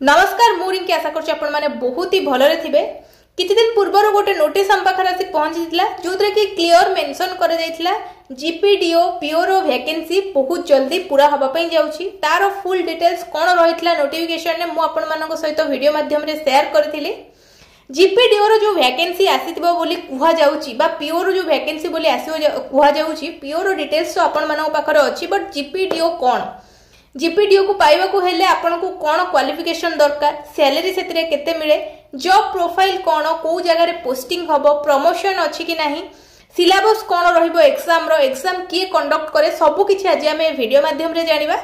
नमस्कार मु रिंकी आशा करछि आपण माने बहुत ही भलरे थिबे। किछि दिन पूर्वर गोटे नोटिस हम पाखर आसी पहुंचीला जोतरे कि क्लियर मेंशन करे जाइथिला जीपीडीओ पीओरो वैकेंसी बहुत जल्दी पूरा हबा पई जाउछि। तार फुल डिटेल्स कोन रहितला नोटिफिकेशन ने मु आपण मानको सहित वीडियो माध्यम रे शेयर करथिली। जीपीडीओ रो जो वैकेंसी आसीथिबो बोली कुहा जाउछि बा पीओरो जो वैकेंसी बोली आसीबो कुहा जाउछि पीओरो डिटेल्स तो आपण मानको पाखर अछि बट जीपीडीओ कोन जीपीडीओ को पाइबा को हेले आपन को कोन क्वालिफिकेशन दरकार सैलरी सेतरे केते मिले जॉब प्रोफाइल कोन को जगह रे पोस्टिंग हबो प्रमोशन अछि कि नाही सिलेबस कोन रहिबो एग्जाम किए कंडक्ट करे सब किछि आज हम वीडियो माध्यम रे जानिबा।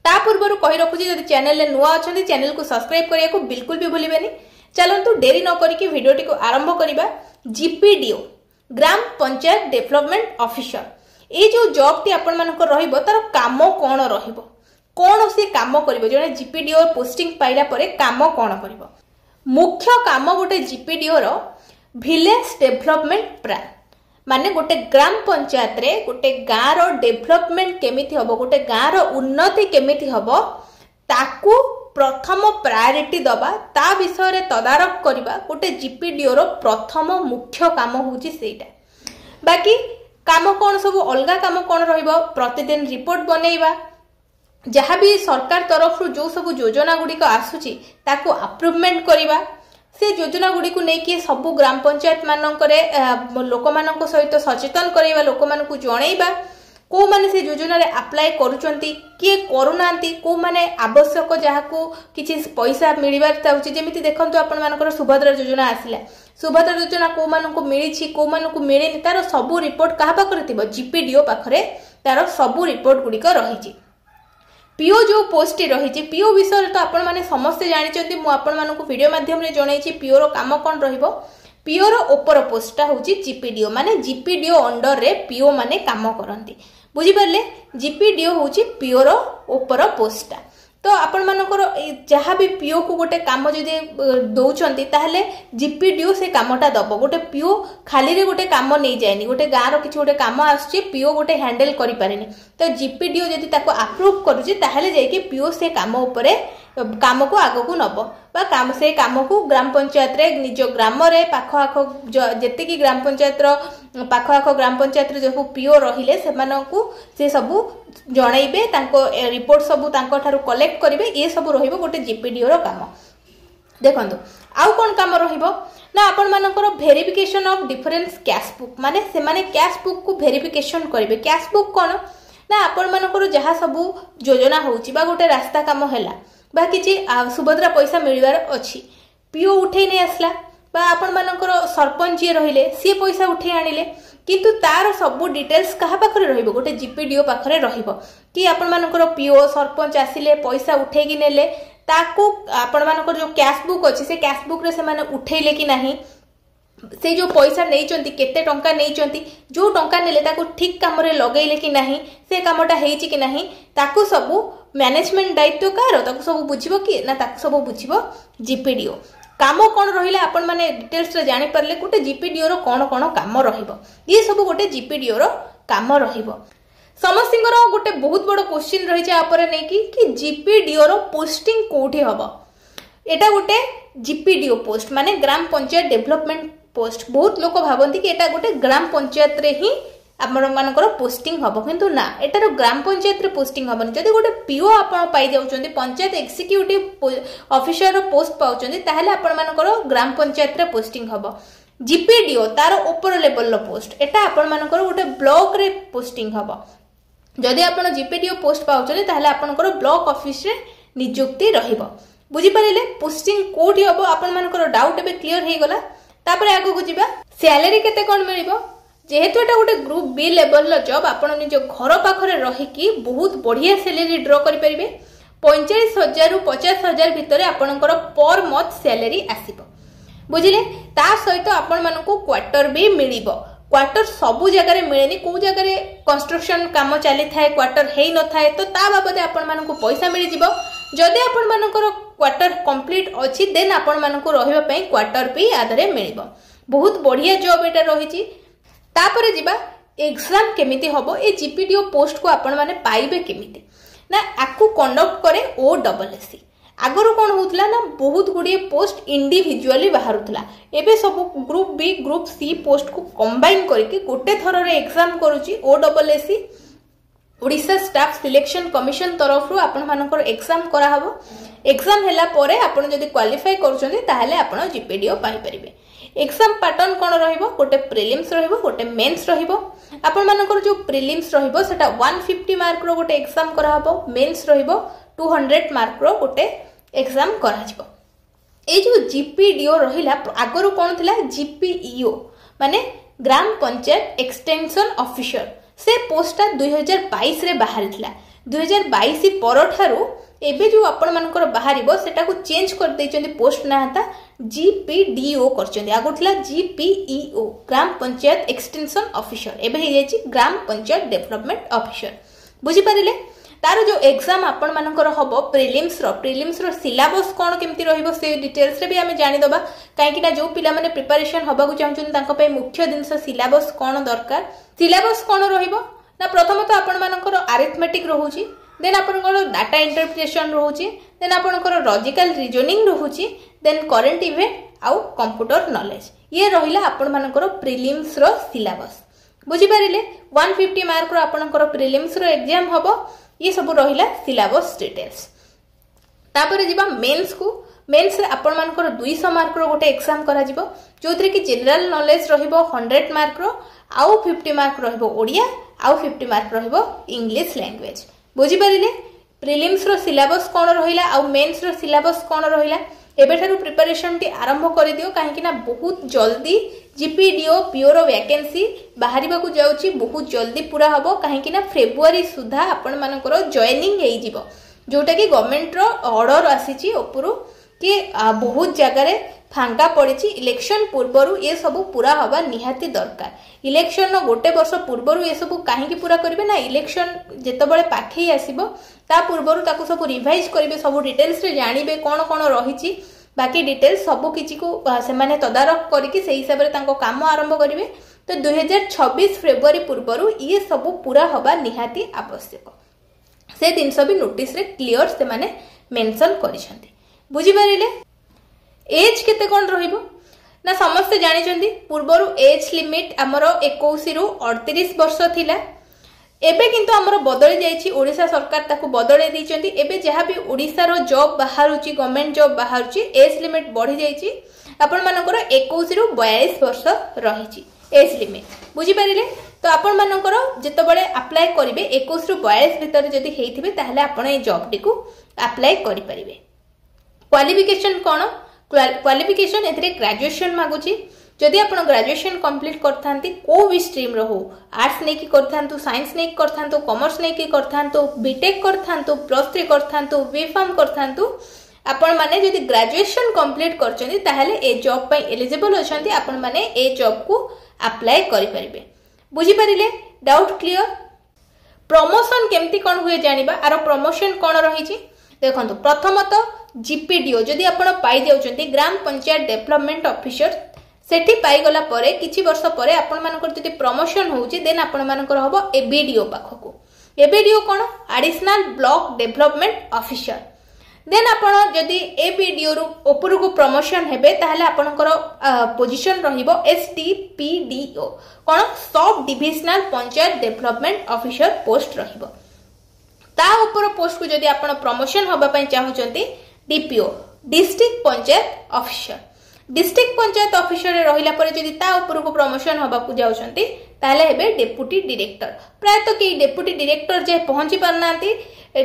ता पूर्व कहि रखुछि जदि चैनल ले नुवा अछंती चैनल को सब्सक्राइब करिया को बिल्कुल भी भूलिबेनी। चलंतु देरी न करी कि वीडियोटी को आरंभ करिबा। जीपीडीओ ग्राम पंचायत डेवलपमेंट ऑफिसर ये जो जॉब टी आपण मानक रहिबो तार काम कोन रहिबो कोन से काम करिवो जने जीपीडीओ पोस्टिंग पाइला परे काम कोन करिवो। मुख्य काम गोटे जीपीडीओ रो विलेज डेवलपमेंट प्लान माने गोटे ग्राम पंचायत रे गोटे गाँ रो डेवलपमेंट केमिति हबो गोटे गाँ रो उन्नति केमिति हबो ताकू प्रथम प्रायोरिटी दबा ता विषय रे तदारक करिबा गोटे जीपीडीओ रो प्रथम मुख्य काम होउची सेटा। बाकी काम कौन सब अलगा काम कौन रहिबो प्रतिदिन रिपोर्ट बनेइबा जहाँ भी सरकार तरफ जो सब योजना गुड़ी आसुची ताको अप्रूवमेंट करिबा से योजना गुड़ी को लेकिन सब ग्राम पंचायत मानकरे लोक मानक सहित सचेतन करेबा लोक मानक जणैबा को माने से योजना रे अप्लाई करूचंती किए करूनांती को माने आवश्यक जहाको किछि पैसा मिलिबार चाहूची जेमिति देखंतु आपण मानकर सुभद्रा योजना आसिला सुभद्रा योजना को मानक मिलिछि को मानक मिलेनि तार सब रिपोर्ट कहा पाखरे थिबो जीपीडीओ पाखरे तार सब रिपोर्ट गुडी को रहिछि। पीओ जो पोस्ट रही पीओ विषय तो आपण माने समस्त जानिचंती मु आपण मानक वीडियो माध्यम रे जणैछि पीओ रो काम कोन रहिबो। पीओ रो ऊपर पोस्टटा होची जीपीडीओ माने जीपीडीओ अंडर रे पीओ माने काम करंती बुझी पारले जीपीडीओ होची पीओ रो ऊपर पोस्टटा तो आपण मानकर जहाँ भी पीओ को गोटे काम जदि दौरान ताहले जीपीडीओ से कामटा दब गोटे पीओ खाली रे गोटे काम नहीं जाएनी गोटे गाँ रो किछि गोटे काम आसछि पीओ गोटे हैंडल करि पारेनी तो जीपीडीओ जदि ताको अप्रूव करूछि ताहले जायकि पीओ से काम उपरे काम को आगो को नब बा काम से काम को ग्राम पंचायत रे निज ग्राम रे पाख आख जेते की ग्राम पंचायत रो पाख आख ग्राम पंचायत रे जो पीओ रहिले सेमानकु से सब जणैबे तांको रिपोर्ट सब तांको ठारू कलेक्ट करिवे ये सब रहिबो गोटे जीपीडीओ रो काम। देखंतु आउ कोन काम रहिबो ना आपण मानकर verification of difference cash book माने से माने कैश बुक को वेरिफिकेशन करिवे। कैश बुक कोन ना आपण मानकर जहा सब योजना होउची बा गोटे रास्ता काम हैला बा किछि सुभद्रा पैसा मिलबार अछि पीओ उठे नै आसला बा आपण मानकर सरपंच जे रहिले सी पैसा उठे आनिले किंतु तार सब डिटेल्स कहा पाखरे रहिबो गोटे जीपीडीओ पाखरे रहिबो कि आपण मानकर पीओ सरपंच आसिले पैसा उठे कि नेले ताको आपण मानकर जो कैश बुक अछि से कैश बुक रे से माने उठेइले कि नाही से जो पैसा नहींचंती केते टंका नहींचंती जो टंका नेले ताको ठीक काम रे लगेइले कि नाही से कामटा हेइची कि नाही ताको सब मैनेजमेंट दायित्व कार ताको सब बुझिबो कि ना ताको सब बुझिबो जीपीडीओ। काम कोन रहिला आपण माने डिटेल्स रे जानि परले गोटे जीपीडीओ रो कोन कोन काम रहिबो ये सब गोटे जीपीडीओ रो काम रहिबो। समस्तिंगर गोटे बहुत बड़ क्वेश्चन रहि जा आपरे नै कि जीपीडीओ रो पोस्टिंग कोठी हबो एटा गोटे जीपीडीओ पोस्ट माने ग्राम पंचायत डेवलपमेंट पोस्ट बहुत लोक भाबंती कि एटा गोटे ग्राम पंचायत रे ही आपण मानकर पोस्टिंग हबो किंतु ना एटार ग्राम पंचायत रे पोस्टिंग हबनी जदि गोटे पीओ आपण पाई जाउचंदी पंचायत एक्जीक्यूटिव ऑफिसर रो पोस्ट पाउचंदी ताहले आपण मानकर ग्राम पंचायत रे पोस्टिंग हबो। जीपीडीओ तार ऊपर लेवल रो पोस्ट एटा आपण मानकर गोटे ब्लॉक रे पोस्टिंग हबो जदि आपण जीपीडीओ पोस्ट पाउचंदी ताहले आपणकर ब्लॉक ऑफिस रे नियुक्ति रहिबो। बुझी पारिले पोस्टिंग कोठी हबो आपण मानकर डाउट एबे क्लियर हे गला तापर आगो को जिबा सैलरी केते कोन मिलिबो जेहेतु एटा गोटे group B level low job आपण निज घर पाखरे रही कि बहुत बढ़िया सैलरी ड्रॉ करि परिबे 45,000 रु 50,000 भितरे आपणकर पर मंथ सैलरी आसीबो बुझिले। ता सहित आपण मानको क्वार्टर भी मिलिबो क्वार्टर सबु जगह रे मिलेनी को जगह रे कंस्ट्रक्शन काम चली थाए क्वार्टर हेई न थाए तो ता बाबदे आपण मानको पैसा मिलि जिवो जदि आपण मानकर क्वार्टर कंप्लीट अछि देन आपण मानको रहिबा पई क्वार्टर भी आदरे मिलिबो बहुत बढ़िया जॉब एटा रहिछि। तापरे जिबा एग्जाम केमिति हबो ए जीपीडीओ पोस्ट को आपण माने पाइबे केमिति ना आकु कंडक्ट करे ओडब्ल्यूएससी आगରୁ कौन होता ना बहुत गुड़िए पोस्ट इंडिविजुअली बाहरुला एबे सब group B group C post को कंबाइन करके गोटे थर रे एग्जाम करूची OSSC Odisha staff selection commission तरफ रु आपण मानकर एग्जाम करा हबो एग्जाम हैला परे आपण जदी क्वालिफाई करूछन्ती ताहले आपण जीपीडीओ पाई परिबे एग्जाम पैटर्न कौन रहिबो गोटे प्रिलिम्स रहिबो गोटे मेंस रहिबो आपण मानकर जो प्रिलिम्स रहिबो सेटा 150 मार्क रो गोटे एग्जाम करा हबो मेंस रहिबो 200 मार्क रो गोटे एग्जाम करा जिवो ए जो जीपीडीओ रहिला आगरो कौन थिला जीपीईओ माने ग्राम पंचायत एक्सटेंशन ऑफिसर से पोस्टा 2022 रे बाहर थिला 2022 परठारु एबे जो आपण मानकर बाहरिबो सेटा को चेंज कर दैचंदी पोस्ट नाता जीपीडीओ करचंदी आगुठला जीपीईओ ग्राम पंचायत एक्सटेंशन ऑफिसर एबे हे जायछि ग्राम पंचायत डेवलपमेंट ऑफिसर बुझी पारिले तार जो एग्जाम आपण मानकर हबो प्रिलिम्स रो सिलेबस कोन केमति रहिबो से डिटेल्स रे भी हमें जानि दबा काहे कि ना जो पिला माने प्रिपरेशन हबा को चाहउछन तांको पे मुख्य जिंस सिलेबस कोन दरकार सिलेबस कोन रहिबो ना प्रथमत आपण मानकर अरिथमेटिक रहउची देन आपनकर डाटा इंटरप्रिटेशन रहउची देन आपनकर लॉजिकल रीजनिंग रहउची देन करंट इवेंट आउ कंप्यूटर नॉलेज ये रहिला आपण मानकर प्रिलिम्स रो सिलेबस बुझी पारिले 150 मार्क रो आपनकर प्रिलिम्स रो एग्जाम हबो ये सब रहिला सिलेबस डिटेल्स तापर जिबा मेंस को मेंस रे आपण मानकर 200 मार्क रो गोटे एग्जाम करा जिवो जोथरे कि जनरल नॉलेज रहिबो 100 मार्क रो आउ 50 मार्क रहिबो ओडिया आउ 50 मार्क रहिबो इंग्लिश लैंग्वेज बुझी पारिले प्रिलिम्स रो सिलेबस कोन रहिला आउ मेंस रो सिलेबस कोन रहिला एबेठारु प्रिपरेशन टी आरंभ कर दियो काहे कि ना बहुत जल्दी जीपीडीओ पीओ वैकेंसी बाहरिबा को जाउची बहुत जल्दी पूरा हबो काहे कि ना फेब्रुआरी सुधा आपण मानकर जॉइनिंग हेई जिवो जोटा कि गवर्नमेंट रो ऑर्डर आसीची उपरु कि बहुत जगह रे फांका पड़िची इलेक्शन पूर्वरु ये सब पूरा हवा निहाती दरकार इलेक्शन नो गोटे वर्ष पूर्वरु ये सब काहे कि पूरा करिवे ना इलेक्शन जेतबेले पाखै आसीबो ता पूर्वरु ताको सब रिवाइज करिवे सब डिटेल्स रे जानिबे कोन कोन रहिची बाकी डिटेल्स सब किछि को से माने तदारक करिकि सेही हिसाब रे तांको काम आरंभ करिवे तो 2026 फेब्रुआरी पूर्वरु ये सब पूरा हवा निहाती आवश्यक से दिन भी नोटिस रे क्लियर से माने मेंशन करिसंती बुझी पारिले एज केते कोन रहिबो ना समस्त जानि चंदी पूर्वरु एज लिमिट हमरो 21 रु 38 वर्ष थिला एबे किंतु हमरो बदली जाईची ओडिशा सरकार ताकू बदले दैचंती एबे जहा भी ओडिसा रो जॉब बाहरुची गवर्नमेंट जॉब बाहरुची एज लिमिट बढ़ी जाईची आपण मानकर 21 रु 42 वर्ष रहिची एज लिमिट बुझी पारिले तो आपण मानकर जेतबेले अप्लाई करिवे 21 रु 42 भीतर जदी हेइथिबे ताहले आपण ए जॉब टी को अप्लाई करि परिबे क्वालिफिकेशन कोन क्वालिफिकेशन एथरे ग्रेजुएशन मागुची जदि आपण ग्रेजुएशन कंप्लीट करथांती को भी स्ट्रीम रो हो आर्ट्स नै कि करथांतु साइंस नै कि करथांतु कॉमर्स नै कि करथांतु बीटेक करथांतु +3 करथांतु बीफार्म करथांतु आपण माने जदि ग्रेजुएशन कंप्लीट करचंती ताहले ए जॉब पई एलिजिबल अछंती आपण माने ए जॉब को अप्लाई करि परिबे बुझी परिले डाउट क्लियर प्रमोशन केमती कोन हुए जानिबा आरो प्रमोशन कोन रहिची देखंतु प्रथमत जीपीडीओ जदि आपण पाई देउचंती ग्राम पंचायत डेवलपमेंट ऑफिसर सेठी पाई गला परे किछि वर्ष परे आपण मानकर जदि प्रमोशन होउची देन आपण मानकर हबो एबीडीओ पाखको एबीडीओ कोन additional block development officer then आपण जदि एबीडीओ रु ऊपर को प्रमोशन हेबे ताहले आपनकर पोजीशन रहिबो एसडीपीडीओ कोन sub divisional panchayat development officer post रहिबो ता ऊपर पोस्ट को जदि आपण प्रमोशन होबा पई चाहुचंती DPO district panchayat officer district panchayat officer रहिला परे जदि ता ऊपर को प्रमोशन होबा को जाउचंती ताले हेबे डेप्यूटी डायरेक्टर प्राय तो के डेप्यूटी डायरेक्टर जे पहुंची परनांती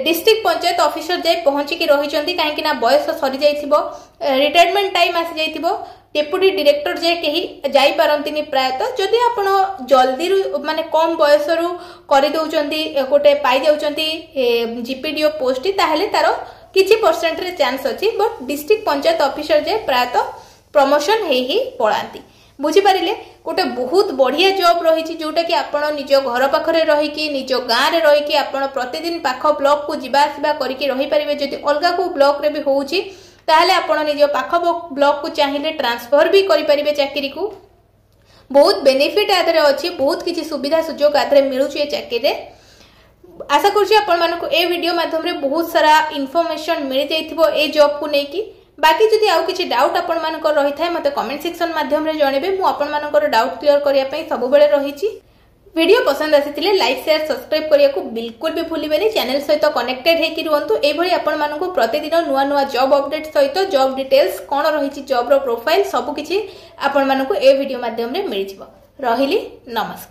डिस्ट्रिक्ट पंचायत ऑफिसर जे पहुंची के रहिचंती काहे कि ना बयस सरी जाइथिबो रिटायरमेंट टाइम आसी जाइथिबो डेप्यूटी डायरेक्टर जे केही जाई पारंतिनी प्राय तो जदि आपण जल्दी माने कम बयस रु करि दउचंती गोटे पाई जाउचंती जीपीडीओ पोस्ट ताहले तारो किछि परसेंट रे चांस अछि बट डिस्ट्रिक्ट पंचायत ऑफिसर जे प्राय तो प्रमोशन ही पड़ाती बुझी पारिले गोटे बहुत बढ़िया जॉब रही जोटा कि आपण निज घर पाखरे रही निज गाँव में रही आपण प्रतिदिन पाख ब्लॉक को जीवा आसवा करके रही पारिबे जदि अलगा को ब्लॉक रे भी होउची ताहले आपण निज पाख ब्लॉक को चाहिए ट्रांसफर भी करि पारिबे चाकरी को बहुत बेनिफिट आदरे अछि बहुत किछि सुविधा सुयोग आदरे मिलुची ए चाकरी रे आशा करुँच आपको ए वीडियो माध्यम रे बहुत सारा इनफॉरमेशन मिल जाइथिबो ए जॉब को लेकी। बाकी जदि आउ किछि डाउट आपण मानकर रही थाए मते कमेंट सेक्शन माध्यम रे जणेबे, मु आपण मानकर डाउट क्लियर करिया पई सब बेले रहिछि। वीडियो पसंद आसीथिले लाइक शेयर सब्सक्राइब करिया को बिल्कुल भी भूलिबेनी। चैनल सहित कनेक्टेड हेकि रुहंतु। ए भली आपण माननको प्रतिदिन नुवा नुवा जॉब अपडेट सहित जॉब डिटेल्स कोन रहिछि जॉब रो प्रोफाइल सब किछि आपण माननको ए वीडियो माध्यम रे मिल जिवो। रहिली नमस्कार।